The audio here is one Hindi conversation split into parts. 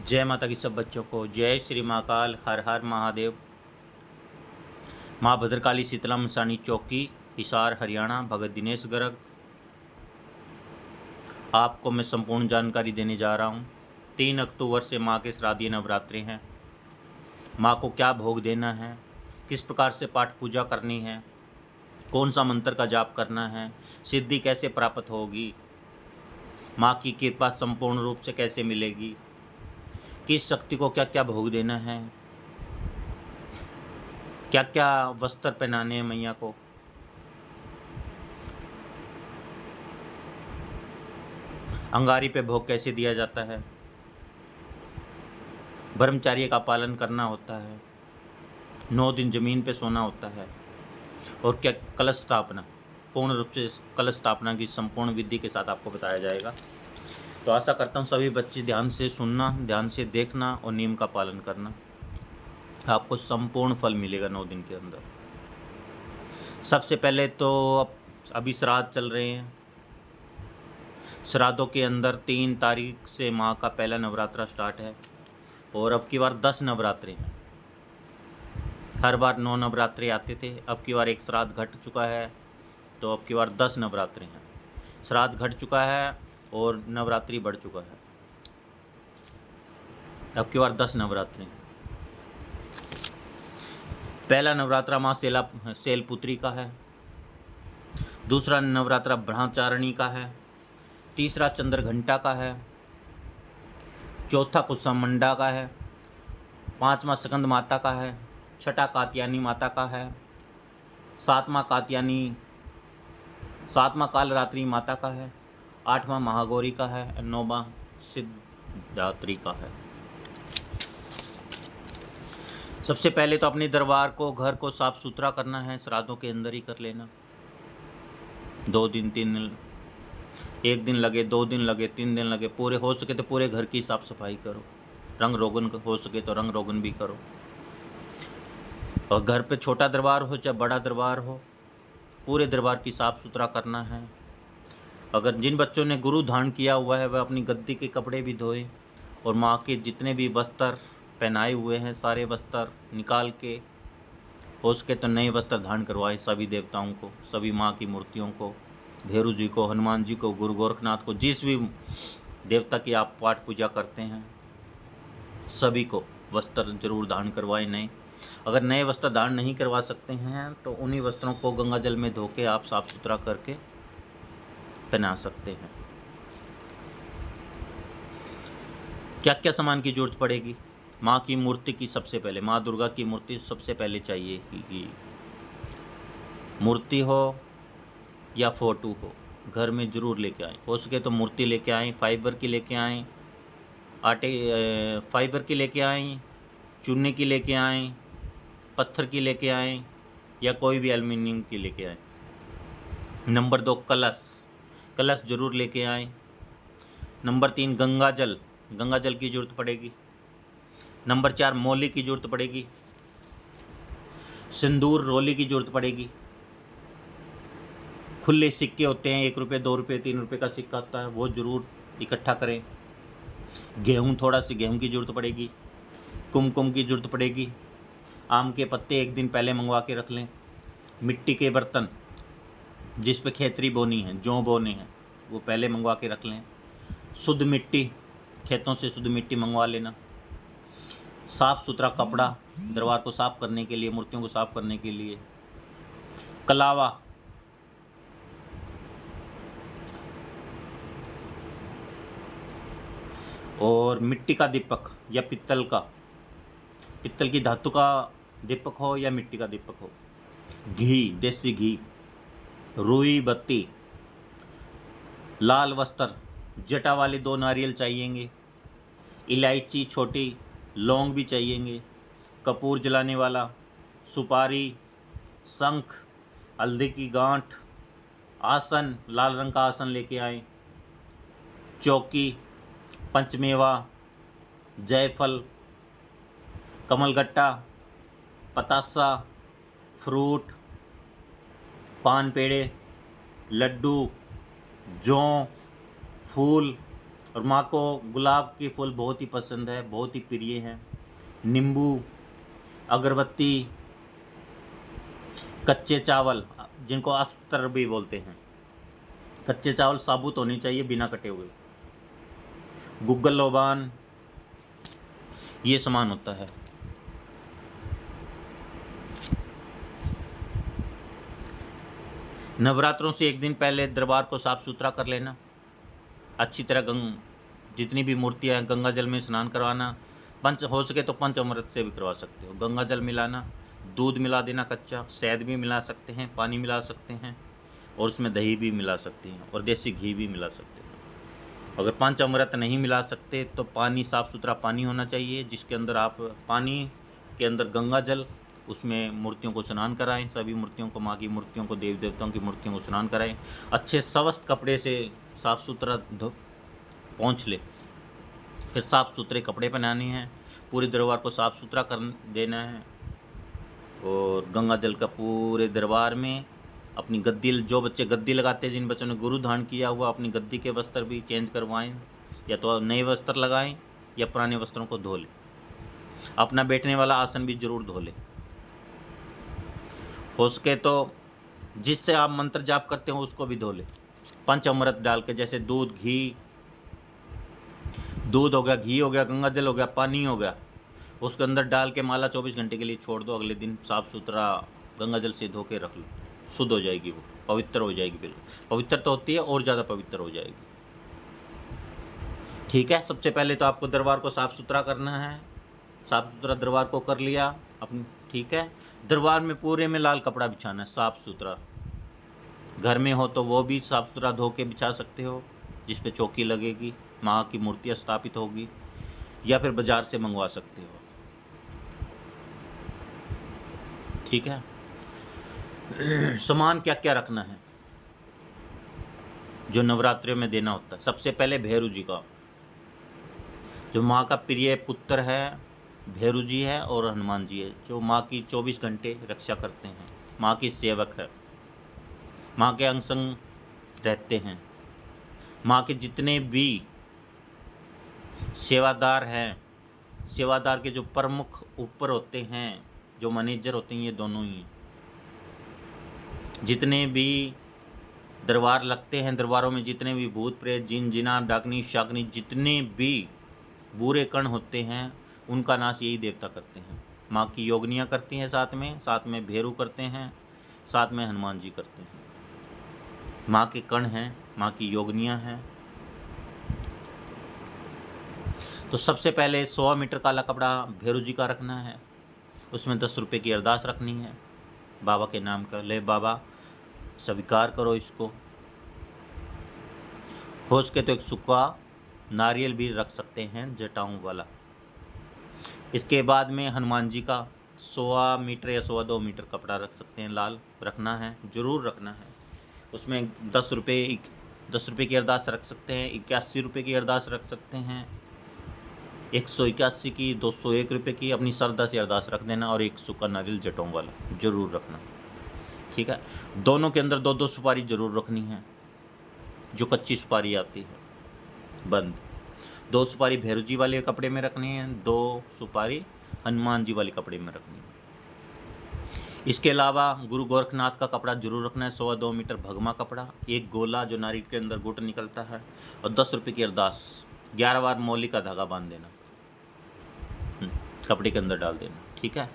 जय माता की सब बच्चों को। जय श्री महाकाल। हर हर महादेव। माँ भद्रकाली शीतला मसानी चौकी, हिसार, हरियाणा। भगत दिनेश गर्ग। आपको मैं संपूर्ण जानकारी देने जा रहा हूँ। 3 अक्टूबर से माँ के श्राद्धीय नवरात्रि हैं। माँ को क्या भोग देना है, किस प्रकार से पाठ पूजा करनी है, कौन सा मंत्र का जाप करना है, सिद्धि कैसे प्राप्त होगी, माँ की कृपा संपूर्ण रूप से कैसे मिलेगी, किस शक्ति को क्या क्या भोग देना है, क्या क्या वस्त्र पहनाने हैं मैया को, अंगारी पे भोग कैसे दिया जाता है, ब्रह्मचर्य का पालन करना होता है, 9 दिन जमीन पे सोना होता है, और क्या कलश स्थापना, पूर्ण रूप से कलश स्थापना की संपूर्ण विधि के साथ आपको बताया जाएगा। तो आशा करता हूँ सभी बच्चे ध्यान से सुनना, ध्यान से देखना और नियम का पालन करना। आपको संपूर्ण फल मिलेगा 9 दिन के अंदर। सबसे पहले तो अभी श्राद्ध चल रहे हैं। श्राद्धों के अंदर 3 तारीख से माँ का पहला नवरात्रा स्टार्ट है, और अब की बार 10 नवरात्रे हैं। हर बार 9 नवरात्रे आते थे, अब की बार एक श्राद्ध घट चुका है, तो अब की बार 10 नवरात्रे हैं। श्राद्ध घट चुका है और नवरात्रि बढ़ चुका है, अब की बार 10 नवरात्रे हैं। पहला नवरात्रा माँ शैलपुत्री का है, दूसरा नवरात्रा ब्रह्मचारिणी का है, तीसरा चंद्रघंटा का है, चौथा कुसुमंडा का है, पांचवा स्कंद माता का है, छठा कात्यायनी माता का है, सातवां कालरात्रि माता का है, 8वां महागौरी का है, 9वां सिद्धात्री का है। सबसे पहले तो अपने दरबार को, घर को साफ सुथरा करना है। श्राद्धों के अंदर ही कर लेना। 2 दिन 3 दिन, 1 दिन लगे, 2 दिन लगे, 3 दिन लगे, पूरे हो सके तो पूरे घर की साफ सफाई करो। रंग रोगन हो सके तो रंग रोगन भी करो। और घर पे छोटा दरबार हो चाहे बड़ा दरबार हो, पूरे दरबार की साफ सुथरा करना है। अगर जिन बच्चों ने गुरु धारण किया हुआ है वह अपनी गद्दी के कपड़े भी धोए, और माँ के जितने भी वस्त्र पहनाए हुए हैं सारे वस्त्र निकाल के, हो सके तो नए वस्त्र धारण करवाए। सभी देवताओं को, सभी माँ की मूर्तियों को, भैरू जी को, हनुमान जी को, गुरु गोरखनाथ को, जिस भी देवता की आप पाठ पूजा करते हैं सभी को वस्त्र जरूर धारण करवाए नए। अगर नए वस्त्र धारण नहीं करवा सकते हैं तो उन्हीं वस्त्रों को गंगा जल में धो के आप साफ सुथरा करके पहना सकते हैं। क्या क्या सामान की जरूरत पड़ेगी? माँ की मूर्ति की सबसे पहले, माँ दुर्गा की मूर्ति सबसे पहले चाहिए कि मूर्ति हो या फोटो हो, घर में ज़रूर लेके आएँ। हो सके तो मूर्ति लेके आएँ, फाइबर की लेके आएँ, फाइबर की लेके आएँ, चूने की लेके आएँ, पत्थर की लेके आएँ, या कोई भी एल्युमिनियम की लेके आएँ। नंबर 2 कलश ज़रूर लेके आएँ। नंबर 3 गंगा जल की ज़रूरत पड़ेगी। नंबर 4 मौली की ज़रूरत पड़ेगी। सिंदूर रोली की ज़रूरत पड़ेगी। खुले सिक्के होते हैं, 1 रुपये, 2 रुपये, 3 रुपये का सिक्का होता है, वो ज़रूर इकट्ठा करें। गेहूँ, थोड़ा सी गेहूँ की ज़रूरत पड़ेगी। कुमकुम की ज़रूरत पड़ेगी। आम के पत्ते 1 दिन पहले मंगवा के रख लें। मिट्टी के बर्तन जिस पे खेतरी बोनी है, जौ बोने हैं, वो पहले मंगवा के रख लें। शुद्ध मिट्टी, खेतों से शुद्ध मिट्टी मंगवा लेना। साफ़ सुथरा कपड़ा, दरबार को साफ़ करने के लिए, मूर्तियों को साफ़ करने के लिए। कलावा, और मिट्टी का दीपक या पित्तल की धातु का दीपक हो या मिट्टी का दीपक हो। घी, देसी घी, रुई बत्ती, लाल वस्त्र, जटा वाले 2 नारियल चाहिएंगे, इलायची छोटी, लौंग भी चाहिएंगे, कपूर जलाने वाला, सुपारी, शंख, हल्दी की गांठ, आसन, लाल रंग का आसन लेके आए, चौकी, पंचमेवा, जायफल, कमलगट्टा, पतासा, फ्रूट, पान पेड़े, लड्डू, जौ, फूल और माँ को गुलाब के फूल बहुत ही पसंद है, बहुत ही प्रिय हैं। नींबू, अगरबत्ती, कच्चे चावल जिनको अख्तर भी बोलते हैं, कच्चे चावल साबुत होने चाहिए बिना कटे हुए, गुग्गल लोबान, ये सामान होता है। नवरात्रों से एक दिन पहले दरबार को साफ सुथरा कर लेना, अच्छी तरह जितनी भी मूर्तियाँ हैं गंगा जल में स्नान करवाना, हो सके तो पंचामृत से भी करवा सकते हो। गंगा जल मिलाना, दूध मिला देना कच्चा, शहद भी मिला सकते हैं, पानी मिला सकते हैं, और उसमें दही भी मिला सकते हैं, और देसी घी भी मिला सकते हैं। अगर पंचामृत नहीं मिला सकते तो पानी, साफ़ सुथरा पानी होना चाहिए, जिसके अंदर आप पानी के अंदर गंगा जल, उसमें मूर्तियों को स्नान कराएं, सभी मूर्तियों को, माँ की मूर्तियों को, देवी देवताओं की मूर्तियों को स्नान कराएं, अच्छे स्वस्थ कपड़े से साफ़ सुथरा पोंछ ले, फिर साफ़ सुथरे कपड़े पहनाने हैं, पूरे दरबार को साफ़ सुथरा कर देना है, और गंगा जल का पूरे दरबार में अपनी गद्दी, जो बच्चे गद्दी लगाते हैं, जिन बच्चों ने गुरु धारण किया हुआ, अपनी गद्दी के वस्त्र भी चेंज करवाएं, या तो नए वस्त्र लगाएं या पुराने वस्त्रों को धो लें। अपना बैठने वाला आसन भी जरूर धो लें। हो सके तो जिससे आप मंत्र जाप करते हो उसको भी धो लें, पंचामृत डाल के, जैसे दूध, घी, दूध हो गया, घी हो गया, गंगा जल हो गया, पानी हो गया, उसके अंदर डाल के माला 24 घंटे के लिए छोड़ दो। अगले दिन साफ़ सुथरा गंगा जल से धो के रख लो, शुद्ध हो जाएगी, वो पवित्र हो जाएगी, बिल्कुल पवित्र तो होती है और ज़्यादा पवित्र हो जाएगी। ठीक है, सबसे पहले तो आपको दरबार को साफ़ सुथरा करना है। साफ़ सुथरा दरबार को कर लिया अपनी, ठीक है। दरबार में पूरे में लाल कपड़ा बिछाना है, साफ़ सुथरा। घर में हो तो वो भी साफ़ सुथरा धो के बिछा सकते हो, जिस पे चौकी लगेगी, माँ की मूर्तियाँ स्थापित होगी, या फिर बाज़ार से मंगवा सकते हो। ठीक है। सामान क्या क्या रखना है जो नवरात्रि में देना होता है? सबसे पहले भैरू जी का, जो माँ का प्रिय पुत्र है, भैरू जी है और हनुमान जी है, जो माँ की 24 घंटे रक्षा करते हैं, माँ की सेवक है, माँ के अंग संग रहते हैं। माँ के जितने भी सेवादार हैं, सेवादार के जो प्रमुख ऊपर होते हैं, जो मैनेजर होते हैं, ये दोनों ही हैं। जितने भी दरबार लगते हैं, दरबारों में जितने भी भूत प्रेत, जिन जिना, डाकनी शाकनी, जितने भी बुरे कण होते हैं, उनका नाश यही देवता करते हैं। माँ की योगनियाँ करती हैं, साथ में भैरू करते हैं, साथ में हनुमान जी करते हैं। माँ के कण हैं, माँ की योगनियाँ हैं। तो सबसे पहले 100 मीटर काला कपड़ा भैरू जी का रखना है, उसमें 10 रुपये की अरदास रखनी है बाबा के नाम का, ले बाबा स्वीकार करो इसको। हो सके तो एक सूखा नारियल भी रख सकते हैं, जटाओं वाला। इसके बाद में हनुमान जी का 100 मीटर या 102 मीटर कपड़ा रख सकते हैं, लाल रखना है, ज़रूर रखना है। उसमें 10 रुपये की अरदास रख सकते हैं, 81 रुपये की अरदास रख सकते हैं, 181 की, 201 रुपये की, अपनी श्रद्धा से अरदास रख देना, और एक सूखा नारियल जटों वाला ज़रूर रखना। ठीक है। दोनों के अंदर 2-2 सुपारी ज़रूर रखनी है, जो कच्ची सुपारी आती है बंद। 2 सुपारी भैरू जी वाले कपड़े में रखनी है, 2 सुपारी हनुमान जी वाले कपड़े में रखनी है। इसके अलावा गुरु गोरखनाथ का कपड़ा जरूर रखना है, 102 मीटर भगमा कपड़ा, एक गोला जो नारियल के अंदर गुट निकलता है, और 10 रुपये की अरदास, 11 बार मौली का धागा बांध देना, कपड़े के अंदर डाल देना। ठीक है।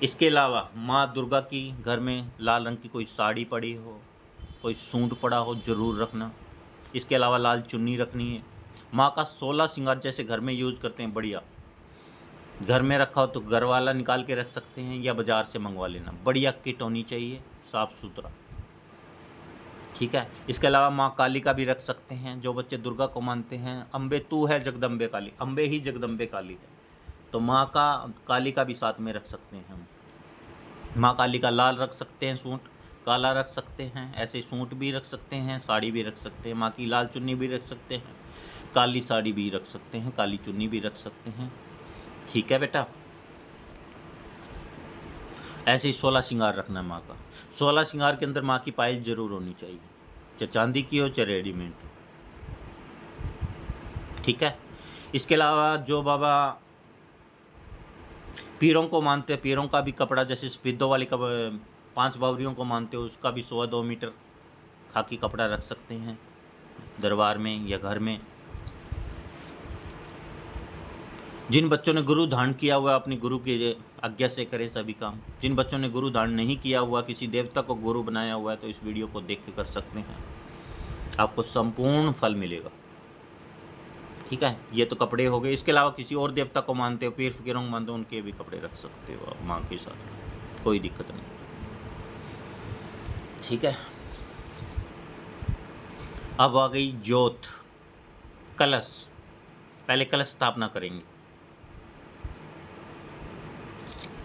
इसके अलावा माँ दुर्गा की घर में लाल रंग की कोई साड़ी पड़ी हो, कोई सूट पड़ा हो, जरूर रखना। इसके अलावा लाल चुन्नी रखनी है। माँ का 16 श्रृंगार जैसे घर में यूज करते हैं, बढ़िया घर में रखा हो तो घर वाला निकाल के रख सकते हैं, या बाज़ार से मंगवा लेना। बढ़िया किट होनी चाहिए, साफ़ सुथरा। ठीक है। इसके अलावा माँ काली का भी रख सकते हैं, जो बच्चे दुर्गा को मानते हैं, अम्बे तू है जगदम्बे काली, अम्बे ही जगदम्बे काली है, तो माँ का काली का भी साथ में रख सकते हैं हम। माँ काली का लाल रख सकते हैं, सूट काला रख सकते हैं, ऐसे सूट भी रख सकते हैं, साड़ी भी रख सकते हैं। माँ की लाल चुन्नी भी रख सकते हैं, काली साड़ी भी रख सकते हैं, काली चुन्नी भी रख सकते हैं। ठीक है बेटा। ऐसे ही 16 श्रृंगार रखना है माँ का। 16 श्रृंगार के अंदर माँ की पायल जरूर होनी चाहिए, चाहे चांदी की हो चाहे रेडीमेड। ठीक है। इसके अलावा जो बाबा पीरों को मानते हैं, पीरों का भी कपड़ा, जैसे सफेदों वाली 5 बावरियों को मानते हो, उसका भी 1.25 मीटर खाकी कपड़ा रख सकते हैं दरबार में या घर में। जिन बच्चों ने गुरु धारण किया हुआ अपनी गुरु की आज्ञा से करें सभी काम। जिन बच्चों ने गुरु धारण नहीं किया हुआ, किसी देवता को गुरु बनाया हुआ है, तो इस वीडियो को देख के कर सकते हैं, आपको संपूर्ण फल मिलेगा। ठीक है, ये तो कपड़े हो गए। इसके अलावा किसी और देवता को मानते हो, पीर फकीरों को मानते हो, उनके भी कपड़े रख सकते हो आप माँ के साथ, कोई दिक्कत नहीं। ठीक है, अब आ गई ज्योत, कलश। पहले कलश स्थापना करेंगे।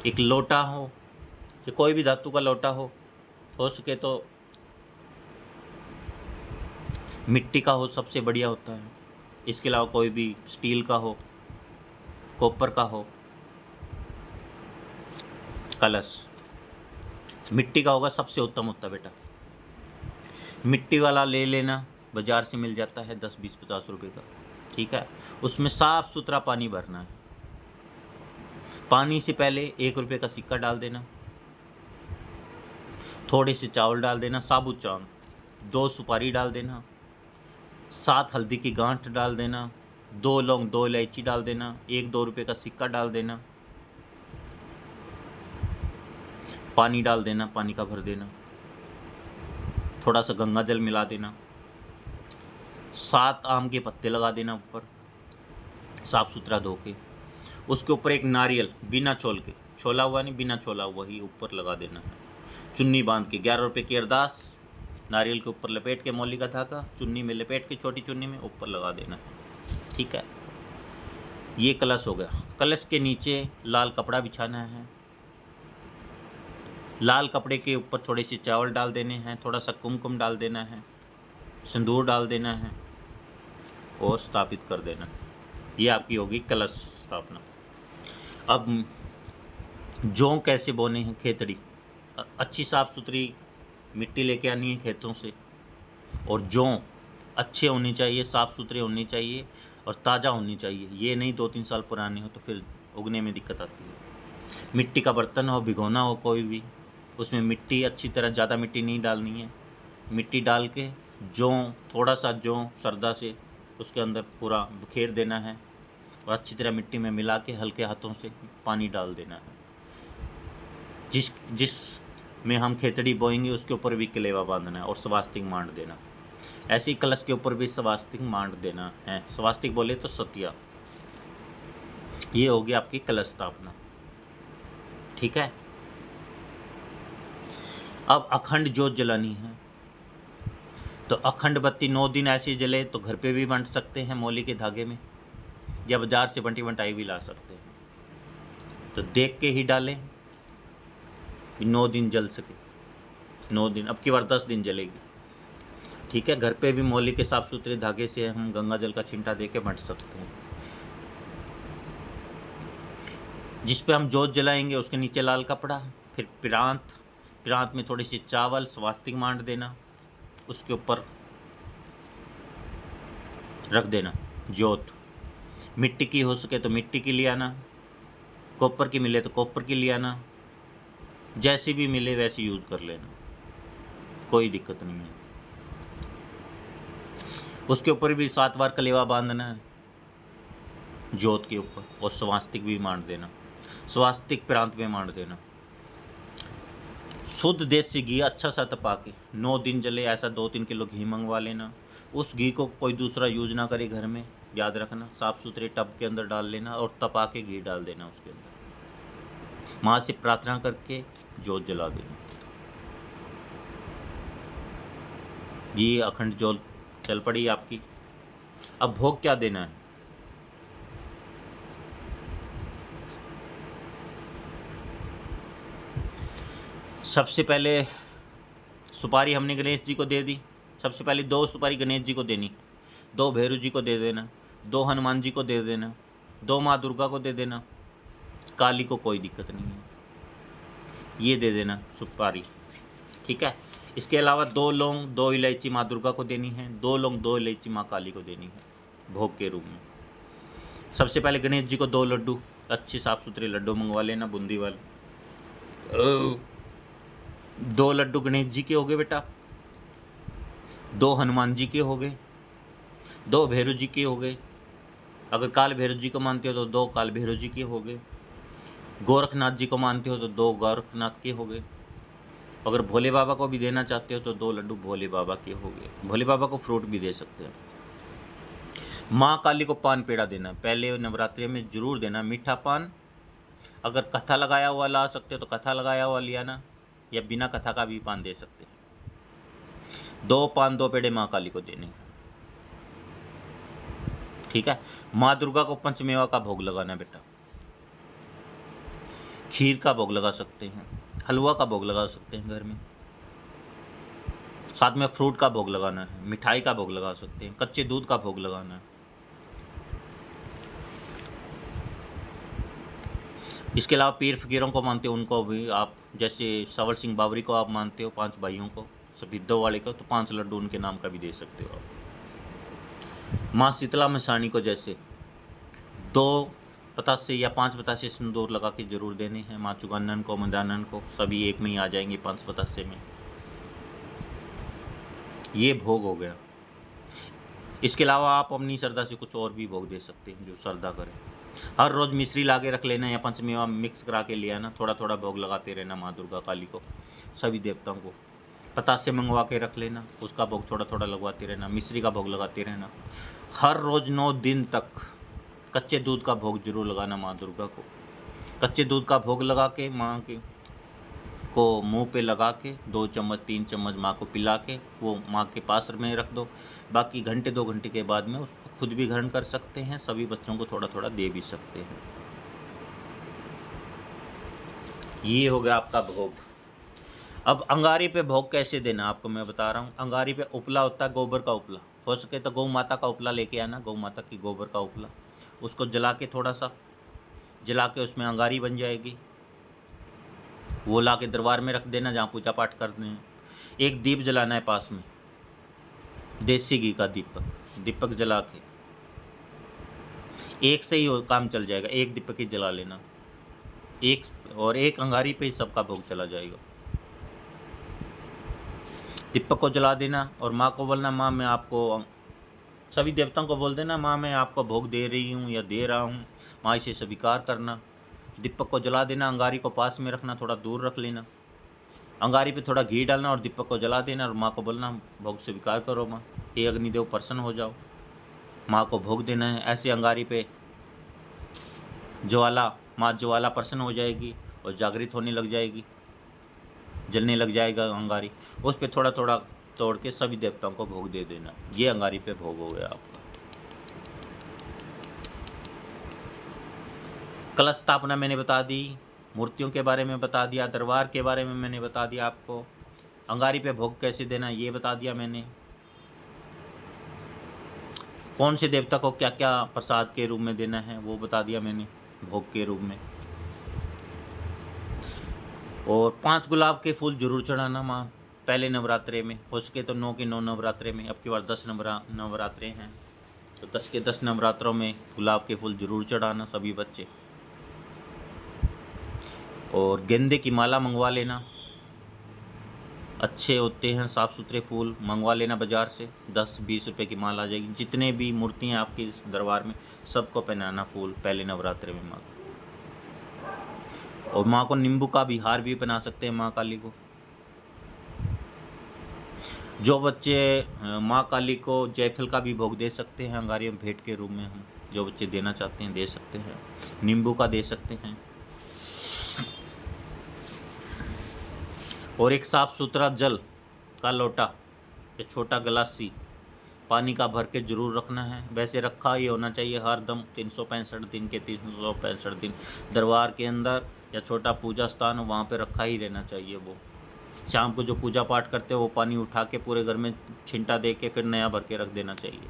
एक लोटा हो कि कोई भी धातु का लोटा हो सके तो मिट्टी का हो, सबसे बढ़िया होता है। इसके अलावा कोई भी स्टील का हो, कॉपर का हो। कलश मिट्टी का होगा, सबसे उत्तम होता है बेटा। मिट्टी वाला ले लेना, बाजार से मिल जाता है 10, 20, 50 रुपए का। ठीक है, उसमें साफ सुथरा पानी भरना है। पानी से पहले 1 रुपये का सिक्का डाल देना, थोड़े से चावल डाल देना, साबुत चावल, 2 सुपारी डाल देना, 7 हल्दी की गांठ डाल देना, 2 लौंग, 2 इलायची डाल देना, 1-2 रुपये का सिक्का डाल देना, पानी डाल देना, पानी का भर देना, थोड़ा सा गंगा जल मिला देना, 7 आम के पत्ते लगा देना ऊपर, साफ सुथरा धो के। उसके ऊपर एक नारियल बिना छोल के, छोला हुआ नहीं, बिना छोला हुआ ही ऊपर लगा देना है। चुन्नी बांध के 11 रुपये की अरदास, नारियल के ऊपर लपेट के मौली का धागा, चुन्नी में लपेट के, छोटी चुन्नी में ऊपर लगा देना है। ठीक है, ये कलश हो गया। कलश के नीचे लाल कपड़ा बिछाना है। लाल कपड़े के ऊपर थोड़े से चावल डाल देने हैं, थोड़ा सा कुमकुम डाल देना है, सिंदूर डाल देना है और स्थापित कर देना है। ये आपकी होगी कलश स्थापना। अब जौ कैसे बोने हैं, खेतड़ी। अच्छी साफ़ सुथरी मिट्टी लेके आनी है खेतों से, और जौ अच्छे होने चाहिए, साफ़ सुथरे होने चाहिए और ताज़ा होनी चाहिए। ये नहीं 2-3 साल पुराने हो तो फिर उगने में दिक्कत आती है। मिट्टी का बर्तन हो, भिगोना हो कोई भी, उसमें मिट्टी अच्छी तरह, ज़्यादा मिट्टी नहीं डालनी है। मिट्टी डाल के जौ, थोड़ा सा जौ सरदा से उसके अंदर पूरा बिखेर देना है और अच्छी तरह मिट्टी में मिला के हल्के हाथों से पानी डाल देना है। जिस में हम खेतड़ी बोएंगे उसके ऊपर भी कलेवा बांधना है और स्वास्तिक मांड देना। ऐसे ही कलश के ऊपर भी स्वास्तिक मांड देना है। स्वास्तिक बोले तो सतिया। ये होगी आपकी कलश स्थापना। ठीक है, अब अखंड ज्योत जलानी है। तो अखंड बत्ती 9 दिन ऐसी जले तो घर पे भी बांट सकते हैं मौली के धागे में, या बाजार से बंटी बंटाई भी ला सकते हैं। तो देख के ही डालें, 9 दिन जल सके। 9 दिन, अब की बार 10 दिन जलेगी। ठीक है, घर पे भी मौली के साफ सुथरे धागे से हम गंगा जल का छिंटा दे के बांट सकते हैं। जिस पे हम जोत जलाएंगे उसके नीचे लाल कपड़ा, फिर प्रांत में थोड़ी सी चावल, स्वास्तिक मांड देना, उसके ऊपर रख देना जोत। मिट्टी की हो सके तो मिट्टी की ले आना, कॉपर की मिले तो कॉपर की ले आना, जैसी भी मिले वैसी यूज़ कर लेना, कोई दिक्कत नहीं है। उसके ऊपर भी 7 बार कलेवा बांधना है जोत के ऊपर, और स्वास्तिक भी मांड देना। स्वास्तिक प्रांत में मांड देना। शुद्ध देसी घी अच्छा सा तपा के 9 दिन जले, ऐसा 2-3 किलो घी मंगवा लेना। उस घी को कोई दूसरा यूज ना करे घर में, याद रखना। साफ़ सुथरे टब के अंदर डाल लेना और तपा के घी डाल देना उसके अंदर। माँ से प्रार्थना करके जोत जला देना। ये अखंड जोत चल पड़ी आपकी। अब भोग क्या देना है? सबसे पहले सुपारी हमने गणेश जी को दे दी। सबसे पहले 2 सुपारी गणेश जी को देनी, 2 भैरू जी को दे देना, 2 हनुमान जी को दे देना, 2 माँ दुर्गा को दे देना, काली को कोई दिक्कत नहीं है, ये दे देना सुपारी। ठीक है, इसके अलावा 2 लौंग, 2 इलायची माँ दुर्गा को देनी है, 2 लौंग, 2 इलायची माँ काली को देनी है भोग के रूप में। सबसे पहले गणेश जी को 2 लड्डू, अच्छे साफ सुथरे लड्डू मंगवा लेना, बूंदी वाले। 2 लड्डू गणेश जी के हो गए बेटा, 2 हनुमान जी के हो गए, 2 भैरव जी के हो गए। अगर काल भैरव जी को मानते हो तो 2 काल भैरव जी के हो गए। गोरखनाथ जी को मानते हो तो 2 गोरखनाथ के हो गए। अगर भोले बाबा को भी देना चाहते हो तो 2 लड्डू भोले बाबा के हो गए। भोले बाबा को फ्रूट भी दे सकते हो। माँ काली को पान पेड़ा देना, पहले नवरात्रि में जरूर देना, मीठा पान। अगर कथा लगाया हुआ ला सकते हो तो कथा लगाया हुआ लिया ना, या बिना कथा का भी पान दे सकते हैं। 2 पान 2 पेड़े माँ काली को देने, ठीक है। माँ दुर्गा को पंचमेवा का भोग लगाना बेटा, खीर का भोग लगा सकते हैं, हलवा का भोग लगा सकते हैं घर में, साथ में फ्रूट का भोग लगाना है, मिठाई का भोग लगा सकते हैं, कच्चे दूध का भोग लगाना है। इसके अलावा पीर फकीरों को मानते हो उनको भी आप, जैसे सवल सिंह बावरी को आप मानते हो, 5 भाइयों को, सफेदों वाले को, तो 5 लड्डू उनके नाम का भी दे सकते हो आप। माँ शीतला मसानी को जैसे 2 बतासे या 5 बतासे सिंदूर लगा के जरूर देने हैं। माँ चुगन्नन को, मदानन को, सभी एक में ही आ जाएंगे 5 बतासे में। ये भोग हो गया। इसके अलावा आप अपनी श्रद्धा से कुछ और भी भोग दे सकते हैं जो श्रद्धा करें। हर रोज़ मिश्री ला के रख लेना या पंचमेवा मिक्स करा के ले आना, थोड़ा थोड़ा भोग लगाते रहना माँ दुर्गा काली को, सभी देवताओं को। पतासे मंगवा के रख लेना, उसका भोग थोड़ा थोड़ा लगवाते रहना, मिश्री का भोग लगाते रहना। हर रोज़ 9 दिन तक कच्चे दूध का भोग जरूर लगाना माँ दुर्गा को। कच्चे दूध का भोग लगा के माँ के को मुंह पे लगा के 2 चम्मच 3 चम्मच माँ को पिला के वो माँ के पास में रख दो। बाकी घंटे 2 घंटे के बाद में उसको खुद भी ग्रहण कर सकते हैं, सभी बच्चों को थोड़ा थोड़ा दे भी सकते हैं। ये हो गया आपका भोग। अब अंगारी पे भोग कैसे देना आपको मैं बता रहा हूँ। अंगारी पे उपला होता है, गोबर का उपला, हो सके तो गौ माता का उपला लेके आना, गौ माता की गोबर का उपला, उसको जला के थोड़ा सा जला के उसमें अंगारी बन जाएगी, वो ला के दरबार में रख देना जहाँ पूजा पाठ करते हैं। एक दीप जलाना है पास में, देसी घी का दीपक जला के, एक से ही काम चल जाएगा, एक दीपक ही जला लेना, एक अंगारी पे ही सबका भोग चला जाएगा। दीपक को जला देना और माँ को बोलना, माँ मैं आपको, सभी देवताओं को बोल देना, माँ मैं आपको भोग दे रही हूँ या दे रहा हूँ, माँ इसे स्वीकार करना। दीपक को जला देना, अंगारी को पास में रखना, थोड़ा दूर रख लेना, अंगारी पे थोड़ा घी डालना और दीपक को जला देना और माँ को बोलना भोग स्वीकार करो माँ, हे अग्निदेव प्रसन्न हो जाओ, माँ को भोग देना है। ऐसे अंगारी पे ज्वाला, माँ ज्वाला प्रसन्न हो जाएगी और जागृत होने लग जाएगी, जलने लग जाएगा अंगारी, उस पर थोड़ा थोड़ा तोड़ के सभी देवताओं को भोग दे देना। ये अंगारी पे भोग हो गया आपका। कलश स्थापना मैंने बता दी, मूर्तियों के बारे में बता दिया, दरबार के बारे में मैंने बता दिया आपको, अंगारी पे भोग कैसे देना ये बता दिया मैंने, कौन से देवता को क्या क्या प्रसाद के रूप में देना है वो बता दिया मैंने भोग के रूप में। और 5 गुलाब के फूल जरूर चढ़ाना माँ पहले नवरात्रे में, हो सके तो 9 के 9 नवरात्रे में। अब की बार 10 नवरात्रे हैं तो 10 के 10 नवरात्रों में गुलाब के फूल जरूर चढ़ाना सभी बच्चे। और गेंदे की माला मंगवा लेना, अच्छे होते हैं साफ़ सुथरे फूल, मंगवा लेना बाज़ार से, 10-20 रुपए की माला आ जाएगी। जितने भी मूर्तियाँ आपके इस दरबार में सबको पहनाना फूल पहले नवरात्रे में माँ को। और माँ को नींबू का भी हार भी पहना सकते हैं माँ काली को। जो बच्चे माँ काली को जयफल का भी भोग दे सकते हैं अंगारी में भेंट के रूप में, हम जो बच्चे देना चाहते हैं दे सकते हैं, नींबू का दे सकते हैं। और एक साफ़ सुथरा जल का लोटा या छोटा गिलासी पानी का भर के जरूर रखना है। वैसे रखा ही होना चाहिए हर दम 365 दिन के 365 दिन दरबार के अंदर या छोटा पूजा स्थान वहाँ पे रखा ही रहना चाहिए। वो शाम को जो पूजा पाठ करते हैं वो पानी उठा के पूरे घर में छिंटा दे के फिर नया भर के रख देना चाहिए।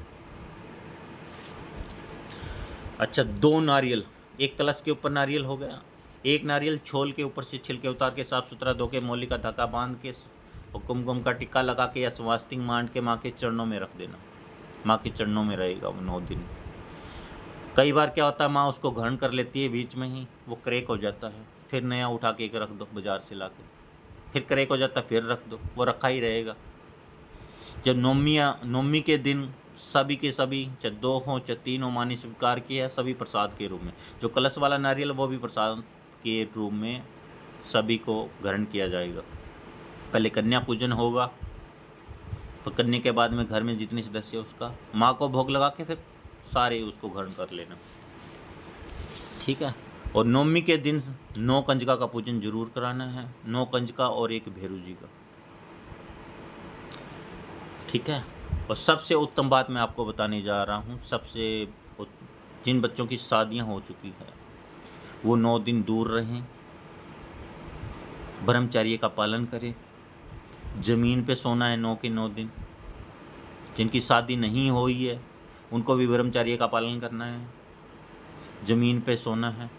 अच्छा, 2 नारियल, एक कलश के ऊपर नारियल हो गया, एक नारियल छोल के ऊपर से छिलके उतार के साफ़ सुथरा धो के मौली का धागा बांध के और कुमकुम का टिक्का लगा के या स्वास्तिक मांड के माँ के चरणों में रख देना। माँ के चरणों में रहेगा वो 9 दिन। कई बार क्या होता है, माँ उसको ग्रहण कर लेती है, बीच में ही वो क्रैक हो जाता है, फिर नया उठा के एक रख दो बाजार से लाके, फिर क्रैक हो जाता है, फिर रख दो, वो रखा ही रहेगा। जब नवमी के दिन सभी के सभी, चाहे 2 हों चाहे 3 हों, माँ ने स्वीकार किया है सभी प्रसाद के रूप में। जो कलश वाला नारियल वो भी प्रसाद के रूप में सभी को ग्रहण किया जाएगा। पहले कन्या पूजन होगा, तो करने के बाद में घर में जितने सदस्य उसका माँ को भोग लगा के फिर सारे उसको ग्रहण कर लेना, ठीक है। और नवमी के दिन 9 कंजका का पूजन जरूर कराना है, 9 कंजका और एक भैरू जी का, ठीक है। और सबसे उत्तम बात मैं आपको बताने जा रहा हूँ, जिन बच्चों की शादियाँ हो चुकी है वो 9 दिन दूर रहें, ब्रह्मचर्य का पालन करें, ज़मीन पे सोना है 9 के 9 दिन। जिनकी शादी नहीं हुई है उनको भी ब्रह्मचर्य का पालन करना है, ज़मीन पे सोना है।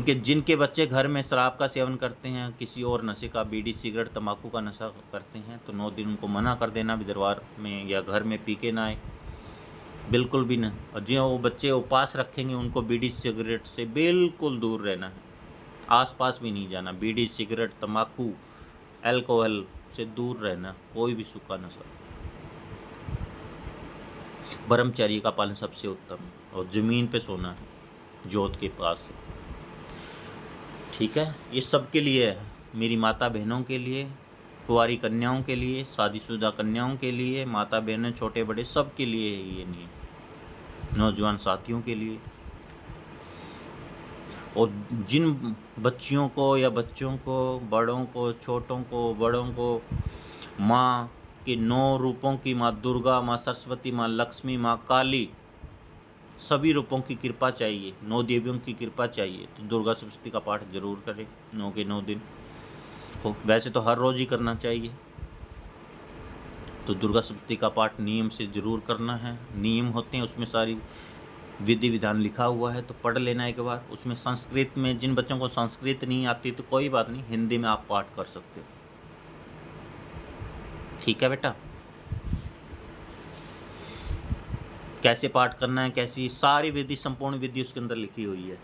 जिनके बच्चे घर में शराब का सेवन करते हैं, किसी और नशे का, बीड़ी सिगरेट तंबाकू का नशा करते हैं, तो 9 दिन उनको मना कर देना भी, दरबार में या घर में पी के ना आए, बिल्कुल भी नहीं। और जो वो बच्चे उपवास रखेंगे उनको बीड़ी सिगरेट से बिल्कुल दूर रहना है, आसपास भी नहीं जाना, बीड़ी सिगरेट तंबाकू अल्कोहल से दूर रहना, कोई भी सूखा नशा। ब्रह्मचर्य का पालन सबसे उत्तम है, और ज़मीन पे सोना है जोत के पास, ठीक है। ये सबके लिए है, मेरी माता बहनों के लिए, कुंवारी कन्याओं के लिए, शादीशुदा कन्याओं के लिए, माता बहनें छोटे बड़े सबके लिए है ये नियम, नौजवान साथियों के लिए। और जिन बच्चियों को या बच्चों को, बड़ों को, छोटों को, बड़ों को माँ के 9 रूपों की, माँ दुर्गा, माँ सरस्वती, माँ लक्ष्मी, माँ काली, सभी रूपों की कृपा चाहिए, 9 देवियों की कृपा चाहिए, तो दुर्गा सप्तशती का पाठ जरूर करें 9 के 9 दिन हो। वैसे तो हर रोज़ ही करना चाहिए, तो दुर्गा सप्तशती का पाठ नियम से जरूर करना है। नियम होते हैं, उसमें सारी विधि विधान लिखा हुआ है, तो पढ़ लेना एक बार। उसमें संस्कृत में, जिन बच्चों को संस्कृत नहीं आती तो कोई बात नहीं, हिंदी में आप पाठ कर सकते हो, ठीक है बेटा। कैसे पाठ करना है, कैसी सारी विधि, संपूर्ण विधि उसके अंदर लिखी हुई है।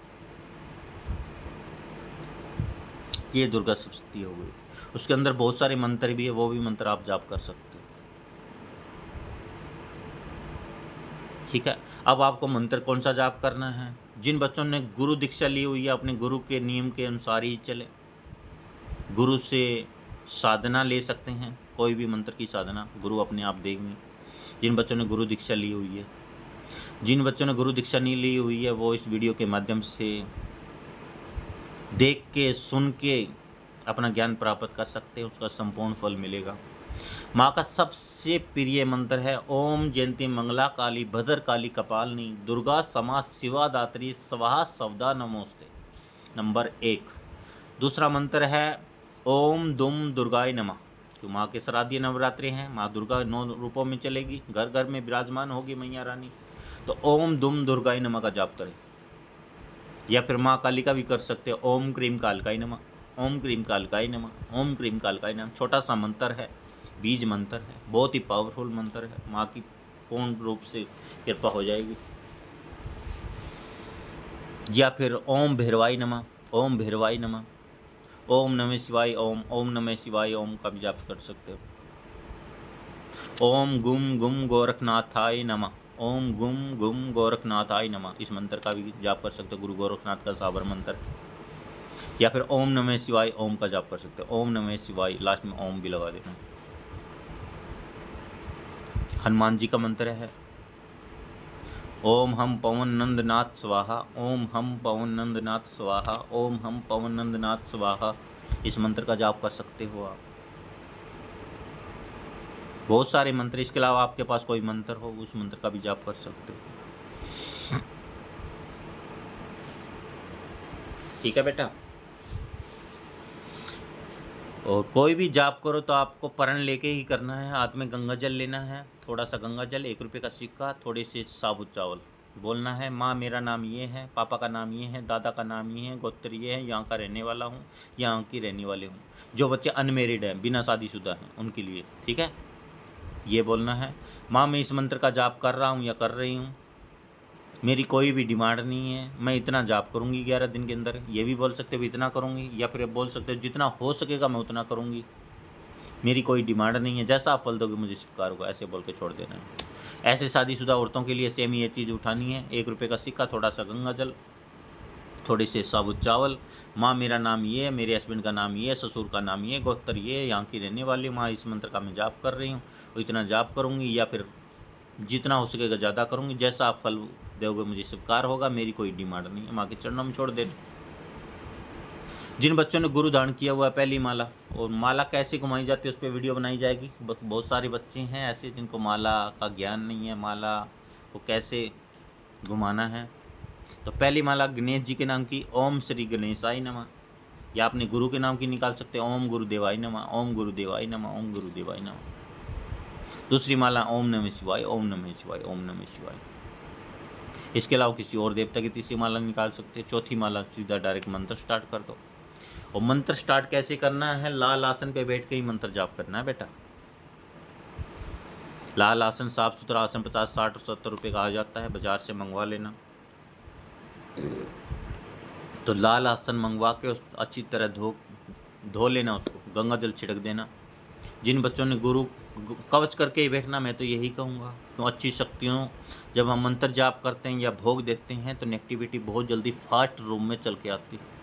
ये दुर्गा सप्तशती हो गई। उसके अंदर बहुत सारे मंत्र भी है, वो भी मंत्र आप जाप कर सकते हो, ठीक है। अब आपको मंत्र कौन सा जाप करना है, जिन बच्चों ने गुरु दीक्षा ली हुई है अपने गुरु के नियम के अनुसार ही चले, गुरु से साधना ले सकते हैं, कोई भी मंत्र की साधना गुरु अपने आप देंगे, जिन बच्चों ने गुरु दीक्षा ली हुई है। जिन बच्चों ने गुरु दीक्षा नहीं ली हुई है वो इस वीडियो के माध्यम से देख के, सुन के अपना ज्ञान प्राप्त कर सकते हैं, उसका संपूर्ण फल मिलेगा। माँ का सबसे प्रिय मंत्र है ओम जयंती मंगला काली भद्र काली कपालनी दुर्गा समा शिवा दात्री स्वाहा सवदा नमोस्ते, नंबर 1। दूसरा मंत्र है ओम दुम दुर्गाय नमः। तो माँ के श्राद्ध नवरात्रि हैं, माँ दुर्गा 9 रूपों में चलेगी, घर घर में विराजमान होगी मैया रानी, तो ओम दुम दुर्गाय नमः का जाप करें। या फिर माँ काली का भी कर सकते हो, ओम क्रीम कालकाय नमः, ओम क्रीम कालकाय नमः, ओम क्रीम कालकाय नमः। छोटा सा मंत्र है, बीज मंत्र है, बहुत ही पावरफुल मंत्र है, माँ की पूर्ण रूप से कृपा हो जाएगी। या फिर ओम भैरवाय नमः, ओम भैरवाय नमः, ओम नमः शिवाय ओम, ओम नमः शिवाय ओम का भी जाप कर सकते हो। ओम गुम गुम गोरखनाथाय नमः, ओम गुम गुम गोरखनाथाय नमः, इस मंत्र का भी जाप कर सकते हो, गुरु गोरखनाथ का साबर मंत्र। या फिर ओम नमः शिवाय ओम का जाप कर सकते हो, ओम नमः शिवाय, लास्ट में ओम भी लगा देना। हनुमान जी का मंत्र है ओम हम पवन नंद नाथ स्वाहा, ओम हम पवन नंद नाथ स्वाहा, ओम हम पवन नंद नाथ स्वाहा, इस मंत्र का जाप कर सकते हो आप। बहुत सारे मंत्र, इसके अलावा आपके पास कोई मंत्र हो उस मंत्र का भी जाप कर सकते हो, ठीक है बेटा। और कोई भी जाप करो तो आपको प्रण लेके ही करना है, हाथ में गंगा जल लेना है, थोड़ा सा गंगा जल, 1 रुपये का सिक्का, थोड़े से साबुत चावल, बोलना है माँ मेरा नाम ये है, पापा का नाम ये है, दादा का नाम ये है, गोत्र ये है, यहाँ का रहने वाला हूँ, यहाँ की रहने वाले हूँ। जो बच्चे अनमेरिड हैं, बिना शादीशुदा हैं, उनके लिए, ठीक है, ये बोलना है। माँ मैं इस मंत्र का जाप कर रहा हूँ या कर रही हूँ, मेरी कोई भी डिमांड नहीं है, मैं इतना जाप करूँगी 11 दिन के अंदर, ये भी बोल सकते हो इतना करूँगी, या फिर बोल सकते हो जितना हो सकेगा मैं उतना करूँगी, मेरी कोई डिमांड नहीं है, जैसा आप फल दोगे मुझे स्वीकार होगा, ऐसे बोल के छोड़ देना है। ऐसे शादीशुदा औरतों के लिए सेम ये चीज़ उठानी है, 1 रुपये का सिक्का, थोड़ा सा गंगा जल, थोड़े से साबुत चावल, माँ मेरा नाम ये है, मेरे हस्बैंड का नाम ये है, ससुर का नाम ये, गोत्र ये, यहाँ की रहने वाली, माँ इस मंत्र का मैं जाप कर रही हूँ, इतना जाप करूँगी, या फिर जितना हो सकेगा ज़्यादा करूँगी, जैसा आप फल दोगे मुझे स्वीकार होगा, मेरी कोई डिमांड नहीं है, माँ के चरणों में छोड़ दे। जिन बच्चों ने गुरु धारण किया हुआ है पहली माला, और माला कैसे घुमाई जाती है उस पर वीडियो बनाई जाएगी। बहुत सारे बच्चे हैं ऐसे जिनको माला का ज्ञान नहीं है, माला को कैसे घुमाना है। तो पहली माला गणेश जी के नाम की, ओम श्री गणेशाय नमः, या अपने गुरु के नाम की निकाल सकते हैं, ओम गुरुदेवाय नमः, ओम गुरुदेवाय नमः, ओम गुरुदेवाय नमः। दूसरी माला ओम नमः शिवाय, ओम नमः शिवाय, ओम नमः शिवाय। इसके अलावा किसी और देवता की तीसरी माला निकाल सकते हैं। चौथी माला सीधा डायरेक्ट मंत्र स्टार्ट कर दो। और मंत्र स्टार्ट कैसे करना है, लाल आसन पे बैठ के ही मंत्र जाप करना है बेटा। लाल आसन, साफ सुथरा आसन 50, 60 और 70 रुपये का आ जाता है, बाजार से मंगवा लेना। तो लाल आसन मंगवा के उस अच्छी तरह धो लेना, उसको गंगा जल छिड़क देना। जिन बच्चों ने गुरु कवच करके ही बैठना, मैं तो यही कहूँगा, क्यों अच्छी शक्तियों जब हम मंत्र जाप करते हैं या भोग देते हैं तो नेगेटिविटी बहुत जल्दी फास्ट रूम में चल के आती है।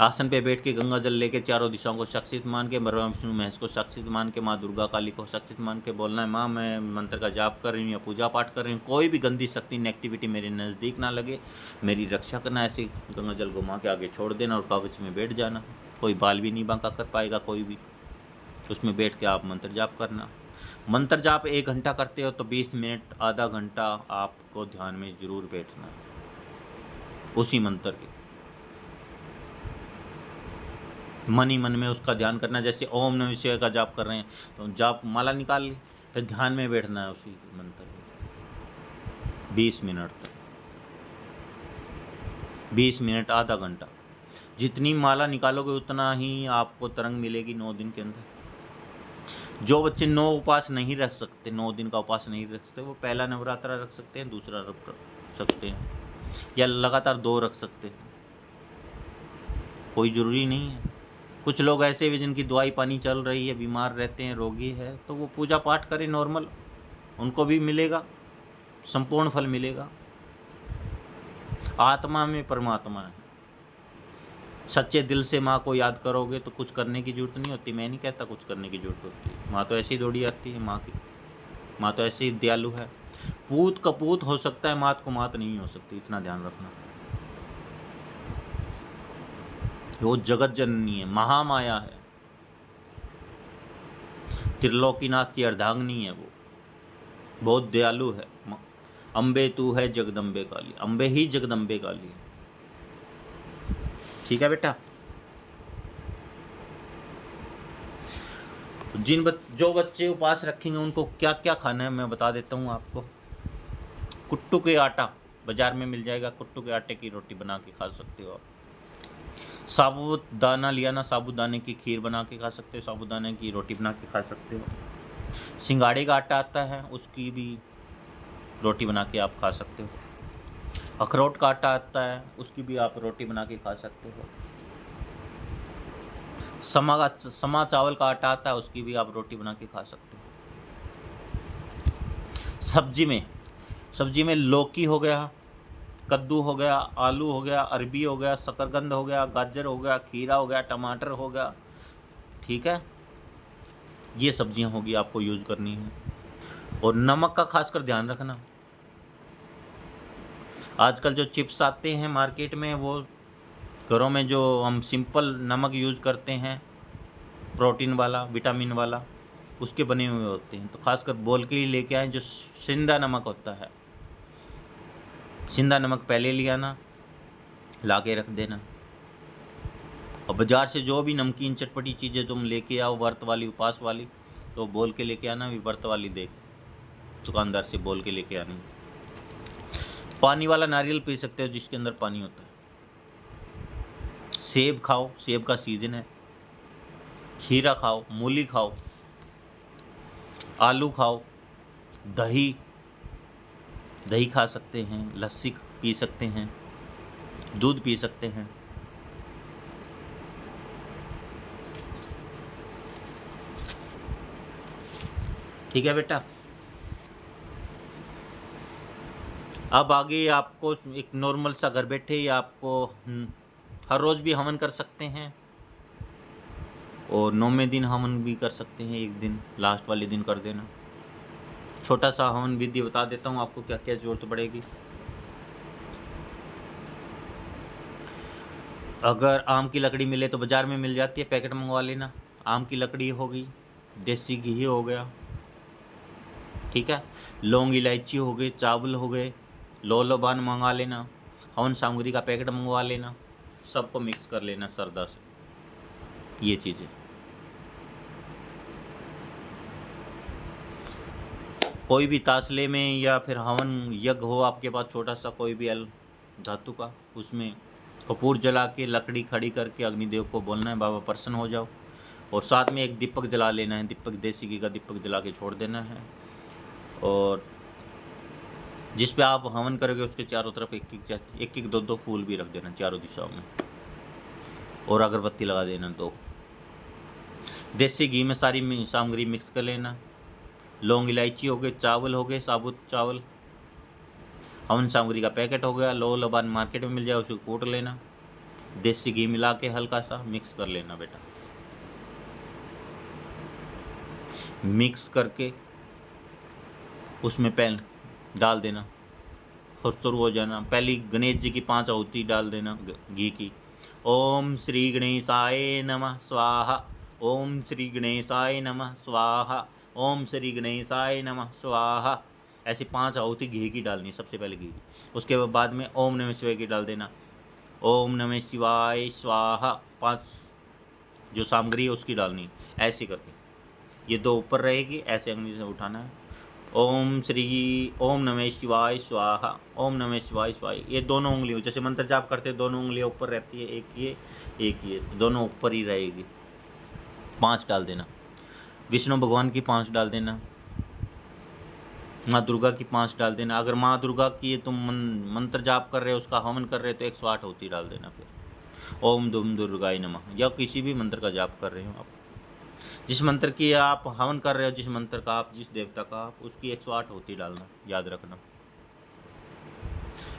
आसन पे बैठ के गंगा जल लेके चारों दिशाओं को शक्तित मान के, ब्रह्मा विष्णु महेश को शक्तित मान के, माँ दुर्गा काली को शक्तित मान के बोलना है, माँ मैं मंत्र का जाप कर रही हूँ या पूजा पाठ कर रही हूँ, कोई भी गंदी शक्ति नेगेटिविटी मेरे नज़दीक ना लगे, मेरी रक्षा करना। ऐसे गंगा जल घुमा के आगे छोड़ देना और कवच में बैठ जाना। कोई बाल भी नहीं बांका कर पाएगा कोई भी, उसमें बैठ के आप मंत्र जाप करना। मंत्र जाप 1 घंटा करते हो तो 20 मिनट आधा घंटा आपको ध्यान में जरूर बैठना है, उसी मंत्र के मन ही मन में उसका ध्यान करना। जैसे ओम नमः शिवाय का जाप कर रहे हैं तो जाप माला निकाल ली, फिर ध्यान में बैठना है उसी मंत्र में 20 मिनट तक, 20 मिनट आधा घंटा। जितनी माला निकालोगे उतना ही आपको तरंग मिलेगी 9 दिन के अंदर। जो बच्चे 9 उपवास नहीं रख सकते, 9 दिन का उपवास नहीं रख सकते, वो पहला नवरात्रा रख सकते हैं, दूसरा रख सकते हैं, या लगातार 2 रख सकते हैं, कोई ज़रूरी नहीं है। कुछ लोग ऐसे भी जिनकी दवाई पानी चल रही है, बीमार रहते हैं, रोगी है, तो वो पूजा पाठ करें नॉर्मल, उनको भी मिलेगा, संपूर्ण फल मिलेगा। आत्मा में परमात्मा है। सच्चे दिल से माँ को याद करोगे तो कुछ करने की जरूरत नहीं होती। मैं नहीं कहता कुछ करने की जरूरत होती है, माँ तो ऐसी दौड़ी आती है, माँ तो ऐसी दयालु है। पूत कपूत हो सकता है, मात को मात नहीं हो सकती, इतना ध्यान रखना। वो जगत जननी है, महामाया है, त्रिलोकीनाथ की अर्धांगिनी है, वो बहुत दयालु है। अम्बे तू है जगदम्बे काली, अम्बे ही जगदम्बे काली है। ठीक है बेटा। जो बच्चे उपवास रखेंगे उनको क्या क्या खाना है मैं बता देता हूँ आपको। कुट्टू के आटा बाजार में मिल जाएगा, कुट्टू के आटे की रोटी बना के खा सकते हो आप। साबूदाना लिया ना, साबूदाने की खीर बना के खा सकते हो, साबूदाने की रोटी बना के खा सकते हो। सिंगाड़े का आटा आता है, उसकी भी रोटी बना के आप खा सकते हो। अखरोट का आटा आता है, उसकी भी आप रोटी बना के खा सकते हो। समा चावल का आटा आता है, उसकी भी आप रोटी बना के खा सकते हो। सब्जी में लौकी हो गया, कद्दू हो गया, आलू हो गया, अरबी हो गया, शकरकंद हो गया, गाजर हो गया, खीरा हो गया, टमाटर हो गया। ठीक है, ये सब्जियां होगी आपको यूज करनी है। और नमक का खासकर ध्यान रखना। आजकल जो चिप्स आते हैं मार्केट में, वो घरों में जो हम सिंपल नमक यूज करते हैं, प्रोटीन वाला, विटामिन वाला, उसके बने हुए होते हैं। तो खासकर बोल के ही लेके आए, जो सिंधा नमक होता है, सिंधा नमक पहले ले आना, ला के रख देना। और बाज़ार से जो भी नमकीन चटपटी चीज़ें तुम लेके आओ, व्रत वाली, उपवास वाली, तो बोल के लेके आना। भी व्रत वाली देख दुकानदार से बोल के लेके आनी। पानी वाला नारियल पी सकते हो जिसके अंदर पानी होता है। सेब खाओ, सेब का सीजन है। खीरा खाओ, मूली खाओ, आलू खाओ, दही दही खा सकते हैं, लस्सी पी सकते हैं, दूध पी सकते हैं। ठीक है बेटा। अब आगे आपको एक नॉर्मल सा घर बैठे ही आपको हर रोज़ भी हवन कर सकते हैं और 9वें दिन हवन भी कर सकते हैं। एक दिन लास्ट वाले दिन कर देना। छोटा सा हवन विधि बता देता हूँ आपको क्या क्या जरूरत पड़ेगी। अगर आम की लकड़ी मिले तो बाज़ार में मिल जाती है, पैकेट मंगवा लेना। आम की लकड़ी हो गई, देसी घी हो गया, ठीक है, लौंग इलायची हो गई, चावल हो गए, लोबान मंगा लेना, हवन सामग्री का पैकेट मंगवा लेना, सबको मिक्स कर लेना सरदा से। ये चीज़ें कोई भी तासले में या फिर हवन यज्ञ हो आपके पास, छोटा सा कोई भी अल धातु का, उसमें कपूर जला के लकड़ी खड़ी करके अग्निदेव को बोलना है बाबा प्रसन्न हो जाओ, और साथ में एक दीपक जला लेना है। दीपक देसी घी का दीपक जला के छोड़ देना है, और जिस पे आप हवन करोगे उसके चारों तरफ एक एक दो फूल भी रख देना चारों दिशाओं में, और अगरबत्ती लगा देना 2। देसी घी में सारी सामग्री मिक्स कर लेना। लौंग इलायची हो गए, चावल हो गए, साबुत चावल, हवन सामग्री का पैकेट हो गया, लोबान मार्केट में मिल जाए, उसको कूट लेना, देसी घी मिला के हल्का सा मिक्स कर लेना बेटा। मिक्स करके उसमें पैन डाल देना, खुद शुरू हो जाना। पहली गणेश जी की 5 आहुति डाल देना घी की। ओम श्री गणेशाय नमः स्वाहा, ओम श्री गणेशाय नमः स्वाहा, ओम श्री गणेशाय नमः स्वाहा। ऐसी 5 आहुति घी की डालनी सबसे पहले घी की। उसके बाद में ओम नमः शिवाय की डाल देना, ओम नमः शिवाय स्वाहा। 5 जो सामग्री है उसकी डालनी, ऐसे करके ये 2 ऊपर रहेगी, ऐसे अंगली से उठाना है। ओम नमः शिवाय स्वाहा, ओम नमः शिवाय स्वाहा। ये दोनों उंगलियों, जैसे मंत्र जाप करते दोनों उंगलियां ऊपर रहती है, एक ये दोनों ऊपर ही रहेगी। 5 डाल देना। विष्णु भगवान की 5 डाल देना, माँ दुर्गा की 5 डाल देना। अगर माँ दुर्गा की तुम मंत्र जाप कर रहे हो, उसका हवन कर रहे हो, तो 108 होती डाल देना। फिर ओम दुम दुर्गाय नमः, या किसी भी मंत्र का जाप कर रहे हो आप, जिस मंत्र की आप हवन कर रहे हो, जिस मंत्र का आप, जिस देवता का आप, उसकी 108 होती डालना, याद रखना।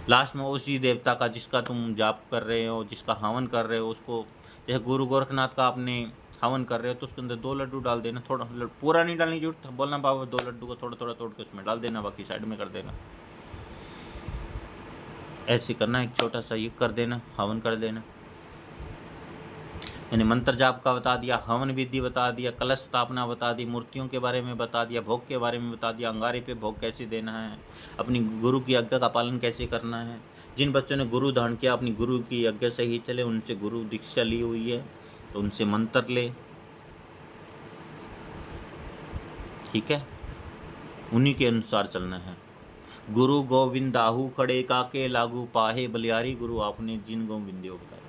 लास्ट में उसी देवता का जिसका तुम जाप कर रहे हो, जिसका हवन कर रहे हो, उसको, जैसे गुरु गोरखनाथ का आपने हवन कर रहे हो, तो उसके अंदर 2 लड्डू डाल देना। थोड़ा पूरा नहीं डालनी जरूरत, बोलना बाबा 2 लड्डू को थोड़ा थोड़ा तोड़ के उसमें डाल देना, बाकी साइड में कर देना। ऐसे करना, एक छोटा सा ये कर देना, हवन कर देना। मैंने मंत्र जाप का बता दिया, हवन विधि बता दिया, कलश स्थापना बता दी, मूर्तियों के बारे में बता दिया, भोग के बारे में बता दिया, अंगारे पे भोग कैसे देना है, अपनी गुरु की आज्ञा का पालन कैसे करना है। जिन बच्चों ने गुरु धारण किया, अपनी गुरु की आज्ञा से ही चले, उनसे गुरु दीक्षा ली हुई है तो उनसे मंत्र ले, ठीक है, उन्हीं के अनुसार चलना है। गुरु गोविंद दाहू खड़े काके लागू पाहे बलियारी, गुरु आपने जिन गोविंदियों बताया।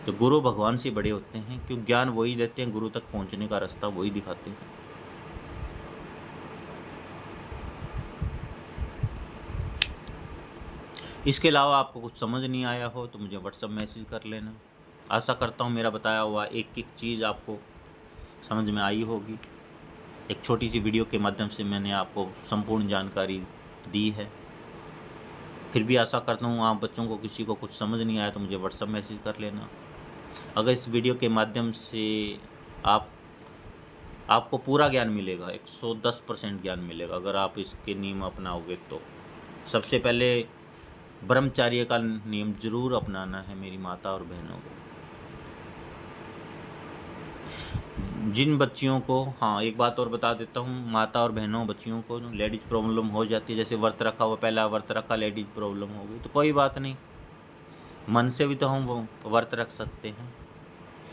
तो गुरु भगवान से बड़े होते हैं, क्यों ज्ञान वही देते हैं, गुरु तक पहुंचने का रास्ता वही दिखाते हैं। इसके अलावा आपको कुछ समझ नहीं आया हो तो मुझे व्हाट्सएप मैसेज कर लेना। आशा करता हूँ मेरा बताया हुआ एक एक चीज़ आपको समझ में आई होगी। एक छोटी सी वीडियो के माध्यम से मैंने आपको संपूर्ण जानकारी दी है। फिर भी आशा करता हूँ आप बच्चों को किसी को कुछ समझ नहीं आया तो मुझे व्हाट्सएप मैसेज कर लेना। अगर इस वीडियो के माध्यम से आपको पूरा ज्ञान मिलेगा, 110% ज्ञान मिलेगा अगर आप इसके नियम अपनाओगे तो। सबसे पहले ब्रह्मचर्य का नियम जरूर अपनाना है मेरी माता और बहनों को। जिन बच्चियों को, हाँ एक बात और बता देता हूँ, माता और बहनों बच्चियों को लेडीज प्रॉब्लम हो जाती है, जैसे व्रत रखा हुआ, पहला व्रत रखा, लेडीज प्रॉब्लम हो गई, तो कोई बात नहीं, मन से भी तो हम वो व्रत रख सकते हैं।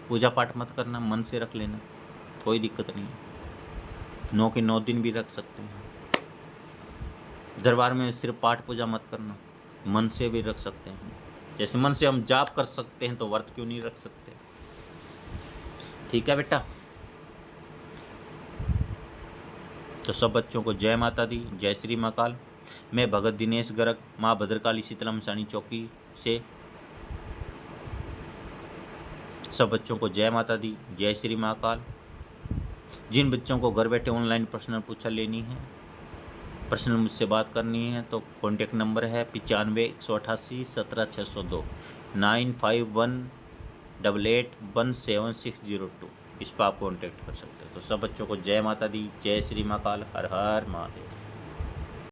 पूजा पाठ मत करना, मन से रख लेना, कोई दिक्कत नहीं है। 9 के 9 दिन भी रख सकते हैं। दरबार में सिर्फ पाठ पूजा मत करना, मन से भी रख सकते हैं। जैसे मन से हम जाप कर सकते हैं तो व्रत क्यों नहीं रख सकते। ठीक है बेटा। तो सब बच्चों को जय माता दी, जय श्री महाकाल। मैं भगत दिनेश गर्ग, माँ भद्रकाली शीतला मसानी चौकी से सब बच्चों को जय माता दी, जय श्री महाकाल। जिन बच्चों को घर बैठे ऑनलाइन पर्सनल पूछा लेनी है, पर्सनल मुझसे बात करनी है, तो कॉन्टैक्ट नंबर है 95 188 17 602 9518817602। इस पर आप कॉन्टैक्ट कर सकते हैं। तो सब बच्चों को जय माता दी, जय श्री महाकाल, हर हर महादेव।